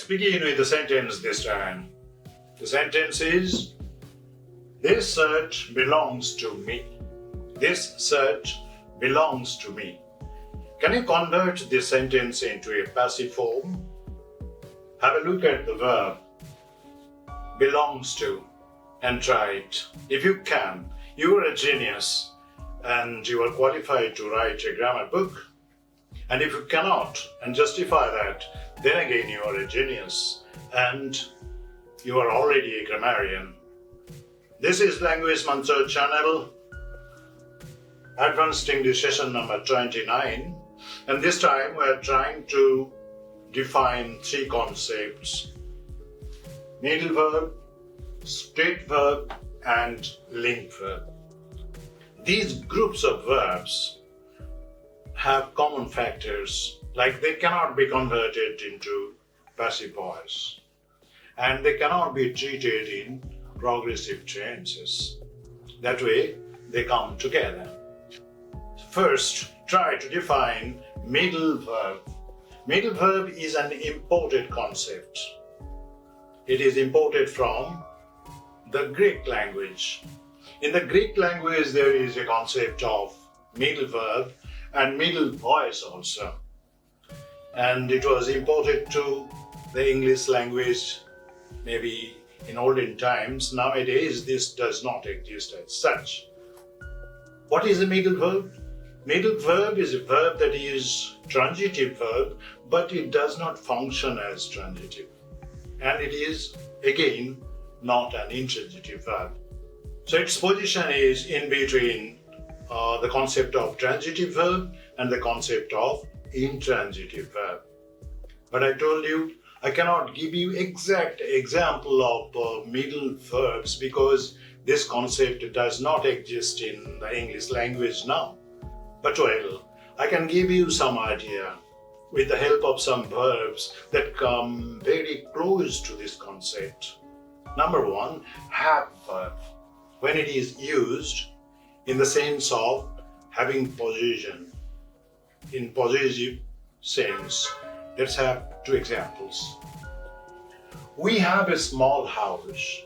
Let's begin with the sentence this time. The sentence is, this shirt belongs to me. This shirt belongs to me. Can you convert this sentence into a passive form? Have a look at the verb belongs to and try it. If you can, you are a genius and you are qualified to write a grammar book. And if you cannot and justify that, then again you are a genius and you are already a grammarian. This is Language Mantra channel, Advanced English session number 29, and this time we are trying to define three concepts: middle verb, stative verb, and link verb. These groups of verbs have common factors, like they cannot be converted into passive voice and they cannot be treated in progressive tenses. That way they come together. First, try to define middle verb. Middle verb is an imported concept. It is imported from the Greek language. In the Greek language there is a concept of middle verb and middle voice also. And it was imported to the English language maybe in olden times. Nowadays this does not exist as such. What is a middle verb? Middle verb is a verb that is transitive verb, but it does not function as transitive. And it is again not an intransitive verb. So its position is in between the concept of transitive verb and the concept of intransitive verb. But I told you I cannot give you exact example of middle verbs because this concept does not exist in the English language now. But well, I can give you some idea with the help of some verbs that come very close to this concept. Number one, have verb. When it is used in the sense of having possession, in possessive sense. Let's have two examples. We have a small house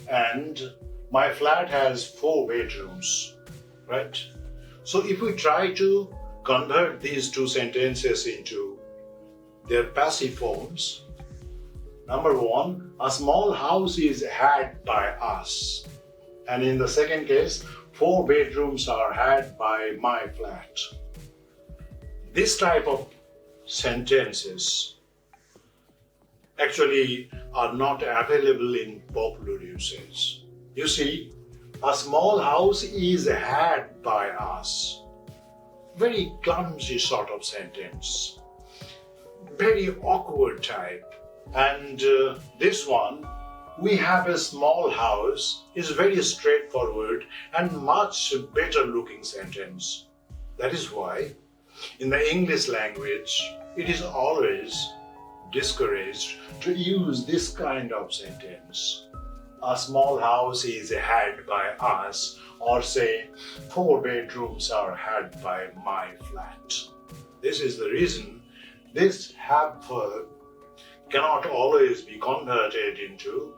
and my flat has 4 bedrooms, right? So if we try to convert these two sentences into their passive forms, number one, a small house is had by us. And in the second case, 4 bedrooms are had by my flat. This type of sentences actually are not available in popular usage. You see, a small house is had by us. Very clumsy sort of sentence. Very awkward type. And this one, we have a small house, is very straightforward and much better looking sentence. That is why in the English language it is always discouraged to use this kind of sentence. A small house is had by us, or say 4 bedrooms are had by my flat. This is the reason this have verb cannot always be converted into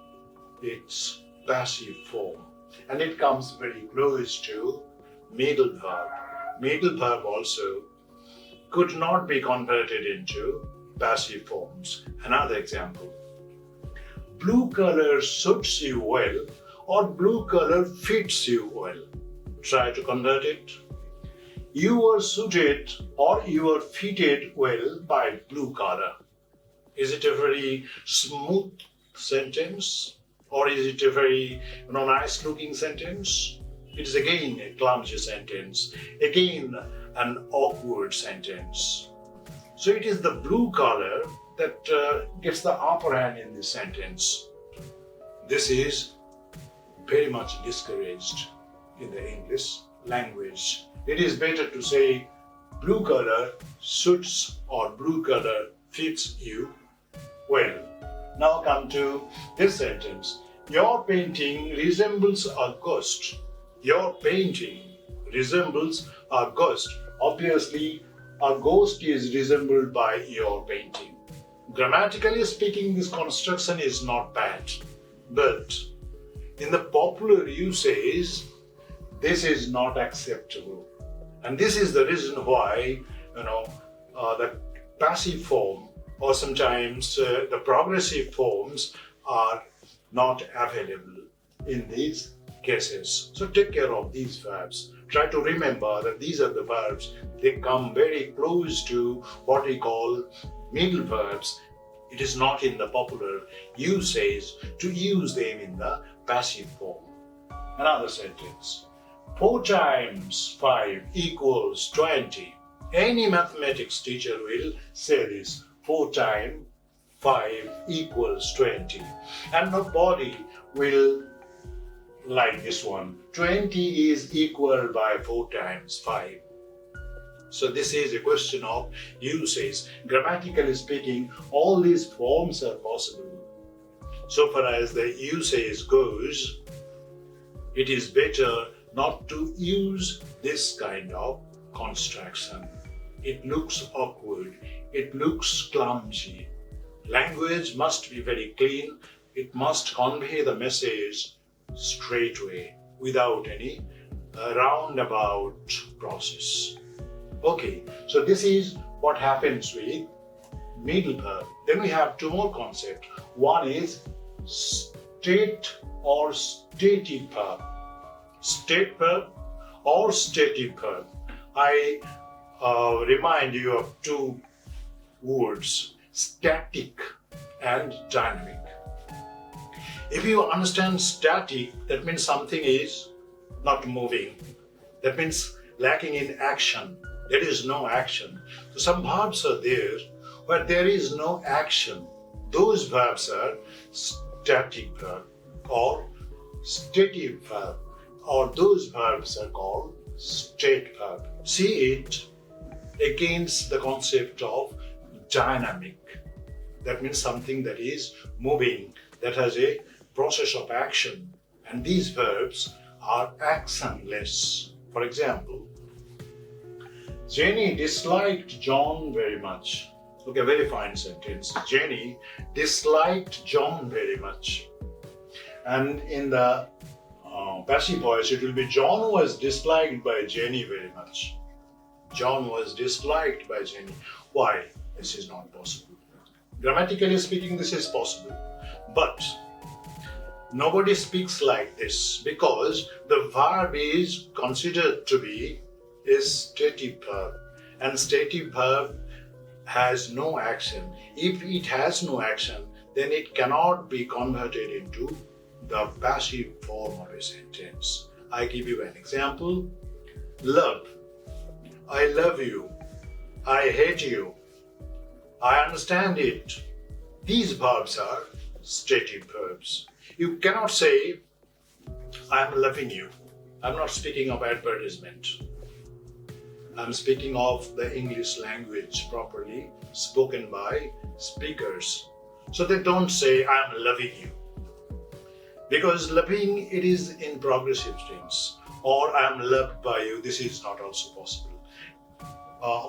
its passive form, and it comes very close to middle verb. Middle verb also could not be converted into passive forms. Another example. Blue color suits you well, or blue color fits you well. Try to convert it. You are suited or you are fitted well by blue color. Is it a very smooth sentence? Or is it a very nice looking sentence? It is again a clumsy sentence, again an awkward sentence. So it is the blue color that gets the upper hand in this sentence. This is very much discouraged in the English language. It is better to say blue color suits or blue color fits you well. Now come to this sentence. Your painting resembles a ghost. Your painting resembles a ghost. Obviously, a ghost is resembled by your painting. Grammatically speaking, this construction is not bad, but in the popular usage, this is not acceptable. And this is the reason why, the passive form or sometimes the progressive forms are not available in these cases. So take care of these verbs. Try to remember that these are the verbs. They come very close to what we call middle verbs. It is not in the popular usage to use them in the passive form. Another sentence. 4 times 5 equals 20. Any mathematics teacher will say this. 4 times 5 equals 20. And nobody will like this one. 20 is equal by 4 times 5. So this is a question of usage. Grammatically speaking, all these forms are possible. So far as the usage goes, it is better not to use this kind of construction. It looks awkward. It looks clumsy. Language must be very clean. It must convey the message straight away without any roundabout process. Okay, so this is what happens with middle verb. Then we have 2 more concepts. One is state or stative verb. State verb or stative verb. I remind you of 2 words, static and dynamic. If you understand static, that means something is not moving. That means lacking in action. There is no action. So some verbs are there where there is no action. Those verbs are static verb or stative verb, or those verbs are called state verb. See it against the concept of dynamic. That means something that is moving, that has a process of action. And these verbs are actionless. For example, Jenny disliked John very much. Okay, very fine sentence. Jenny disliked John very much. And in the passive voice, it will be John was disliked by Jenny very much. John was disliked by Jenny. Why? This is not possible. Grammatically speaking, this is possible. But nobody speaks like this because the verb is considered to be a stative verb, and stative verb has no action. If it has no action, then it cannot be converted into the passive form of a sentence. I give you an example. Love. I love you. I hate you. I understand it. These verbs are stative verbs. You cannot say, I am loving you. I'm not speaking of advertisement. I'm speaking of the English language properly spoken by speakers. So they don't say, I'm loving you. Because loving, it is in progressive tense. Or I am loved by you. This is not also possible.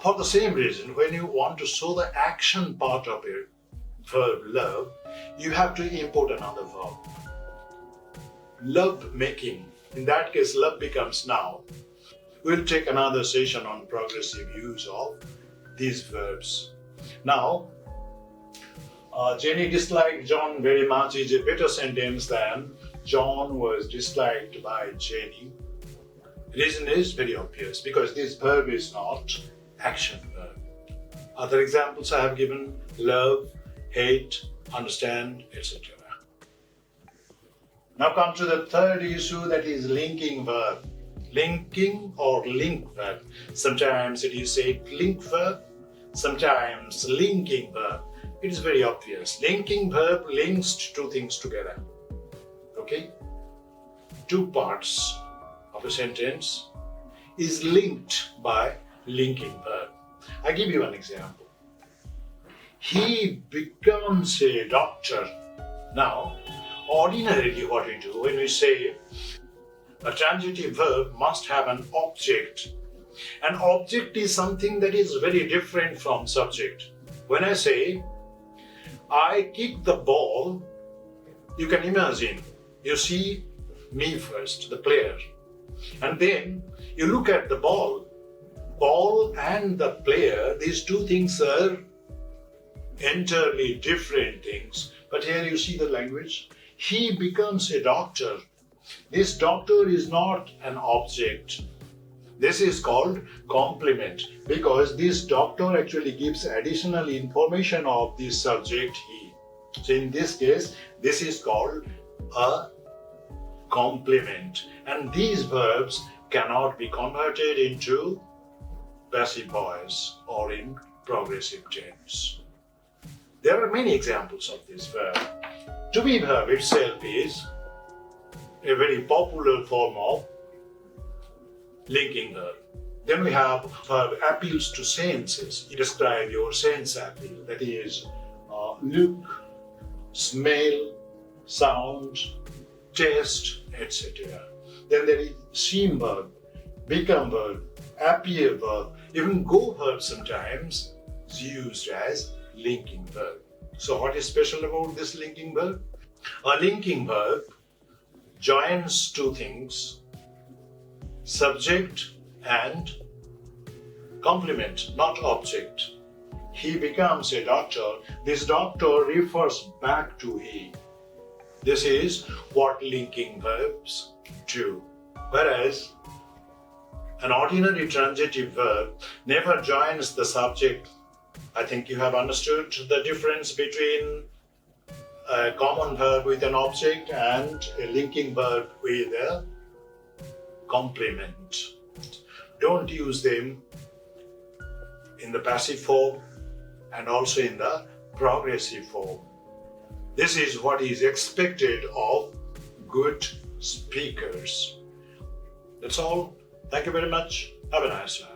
For the same reason, when you want to show the action part of it, verb love, you have to import another verb. Love making. In that case, love becomes noun. We'll take another session on progressive use of these verbs. Now, Jenny disliked John very much is a better sentence than John was disliked by Jenny. Reason is very obvious because this verb is not action verb. Other examples I have given: love, hate, understand, etc. Now come to the third issue, that is linking verb. Linking or link verb. Sometimes it is said link verb, sometimes linking verb. It is very obvious. Linking verb links 2 things together. Okay? 2 parts of a sentence is linked by linking verb. I give you an example. He becomes a doctor. Now, ordinarily what we do when we say a transitive verb must have an object. An object is something that is very different from subject. When I say I kick the ball, you can imagine, you see me first, the player, and then you look at the ball. Ball and the player, these two things are entirely different things. But here you see the language. He becomes a doctor. This doctor is not an object. This is called complement because this doctor actually gives additional information of the subject he. So in this case, this is called a complement. And these verbs cannot be converted into passive voice or in progressive tense. There are many examples of this verb. To be verb itself is a very popular form of linking verb. Then we have verb appeals to senses. You describe your sense appeal, that is look, smell, sound, taste, etc. Then there is seem verb, become verb, appear verb, even go verb sometimes is used as linking verb. So what is special about this linking verb? A linking verb joins two things, subject and complement, not object. He becomes a doctor. This doctor refers back to he. This is what linking verbs do. Whereas an ordinary transitive verb never joins the subject. I think you have understood the difference between a common verb with an object and a linking verb with a complement. Don't use them in the passive form and also in the progressive form. This is what is expected of good speakers. That's all. Thank you very much. Have a nice time.